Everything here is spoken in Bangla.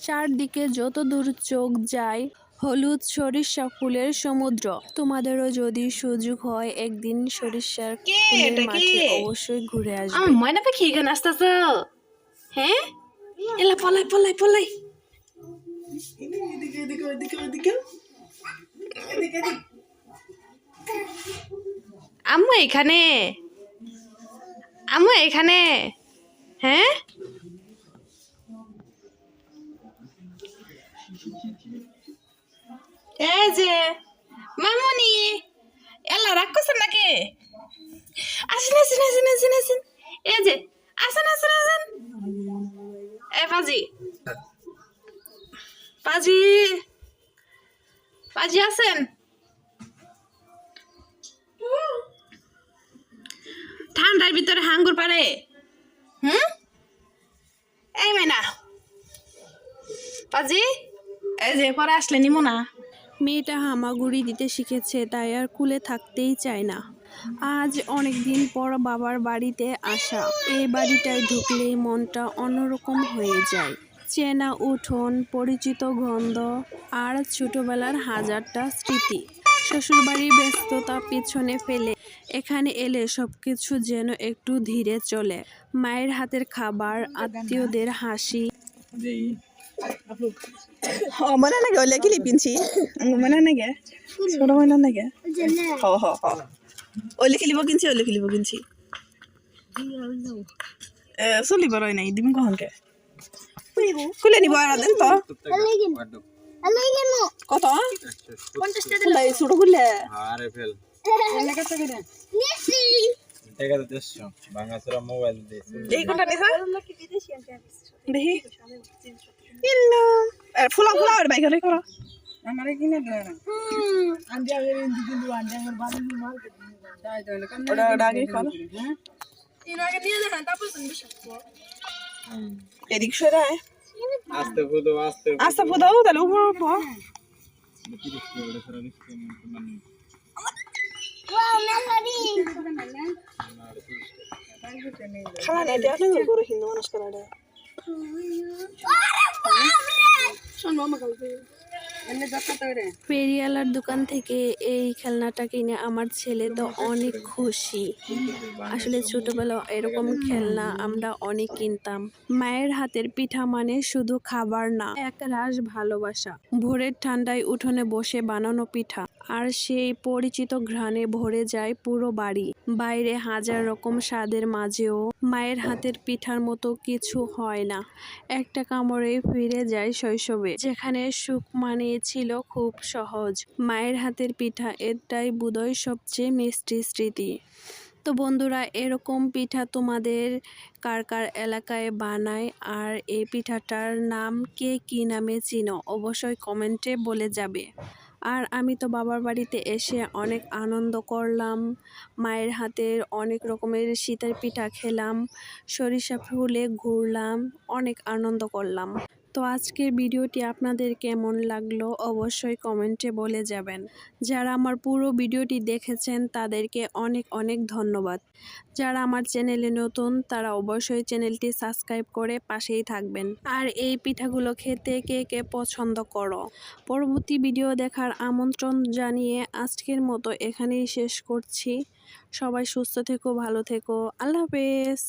চারদিকে যত দূর চোখ যায় হলুদ সরিষা ফুলের সমুদ্র। তোমাদেরও যদি সুযোগ হয় একদিন সরিষার ফুলের মাঠে অবশ্যই ঘুরে আসবে। ময়না পাখি এখানে আসতেছ? হ্যাঁ, এলা পলাই পলাই পলাই। আম্মু এখানে, আম্মু এখানে। হ্যাঁ, এই যে মামুনি, এলা রাগ করছেন নাকি? আসেন আসেন আসেন আসেন আসেন, এই যে আসেন আসেন আসেন। এ পাজি, পাজি, পাজি আসেন। ঠান্ডার ভিতরে হাঙ্গুর পারে। এই মেনা পাজি, এই যে পরে আসলে নিমো না। মেয়েটা হামাগুড়ি দিতে শিখেছে, তাই আর কুলে থাকতেই চায় না। আজ অনেক দিন পর বাবার বাড়িতে আসা। এই বাড়িটায় ঢুকলেই মনটা অন্যরকম হয়ে যায়। চেনা উঠোন, পরিচিত গন্ধ আর ছোটবেলার হাজারটা স্মৃতি। শ্বশুরবাড়ির ব্যস্ততা পিছনে ফেলে এখানে এলে সবকিছু যেন একটু ধীরে চলে। মায়ের হাতের খাবার, আত্মীয়দের হাসি। mana nage ole kili pinchi mana nage soro mana nage ho ole kili boginchi soli baroi nai dim kohon ke kule ni bara den to কত 50 টাকা লাই ছোট গুলে আরে ফেল এনে কত করে টাকা তো 100 বাংলাছড়া মোবাইল দিছে এই কোনটা নিছা দেখি ইল্লা আর ফুলা আর বাইক রে করো আমারে কিনে দে না আন্ডা এর কিন্তু আন্ডা আমার বাড়ি মাল দাই দলে কোন ওটা আগে করো হ্যাঁ তিন আগে দিয়ে দেন তারপর তুমি বিশাল এদিক সরে আস্তে ফুদো তাহলে উপর উপর খালা নেই দেখলে করে হিন্দু মানুষ করাটা পেরিয়ালার দোকান থেকে এই খেলনাটা কিনে আমার ছেলে তো অনেক খুশি। আসলে ছোটবেলা এরকম খেলনা আমরা অনেক কিনতাম। মায়ের হাতের পিঠা মানে শুধু খাবার না, এক রাস ভালোবাসা। ভোরের ঠান্ডায় উঠোনে বসে বানানো পিঠা আর সেই পরিচিত ঘ্রাণে ভরে যায় পুরো বাড়ি। বাইরে হাজার রকম স্বাদের মাঝেও মায়ের হাতের পিঠার মতো কিছু হয় না। একটা কামড়ে ফিরে যায় শৈশবে, যেখানে সুখ মানে ছিল খুব সহজ। মায়ের হাতের পিঠা, এটাই বোধহয় সবচেয়ে মিষ্টি স্মৃতি। তো বন্ধুরা, এরকম পিঠা তোমাদের কার কার এলাকায় বানায় আর এই পিঠাটার নাম কে কী নামে চিনো অবশ্যই কমেন্টে বলে যাবে। আর আমি তো বাবার বাড়িতে এসে অনেক আনন্দ করলাম, মায়ের হাতের অনেক রকমের শীতের পিঠা খেলাম, সরিষা ফুলে ঘুরলাম, অনেক আনন্দ করলাম। তো আজকের ভিডিওটি আপনাদের কেমন লাগলো অবশ্যই কমেন্টে বলে যাবেন। যারা আমার পুরো ভিডিওটি দেখেছেন তাদেরকে অনেক অনেক ধন্যবাদ। যারা আমার চ্যানেলে নতুন তারা অবশ্যই চ্যানেলটি সাবস্ক্রাইব করে পাশেই থাকবেন। আর এই পিঠাগুলো খেতে কে কে পছন্দ করো। পরবর্তী ভিডিও দেখার আমন্ত্রণ জানিয়ে আজকের মতো এখানেই শেষ করছি। সবাই সুস্থ থেকো, ভালো থেকো, আল্লাহ হাফেজ।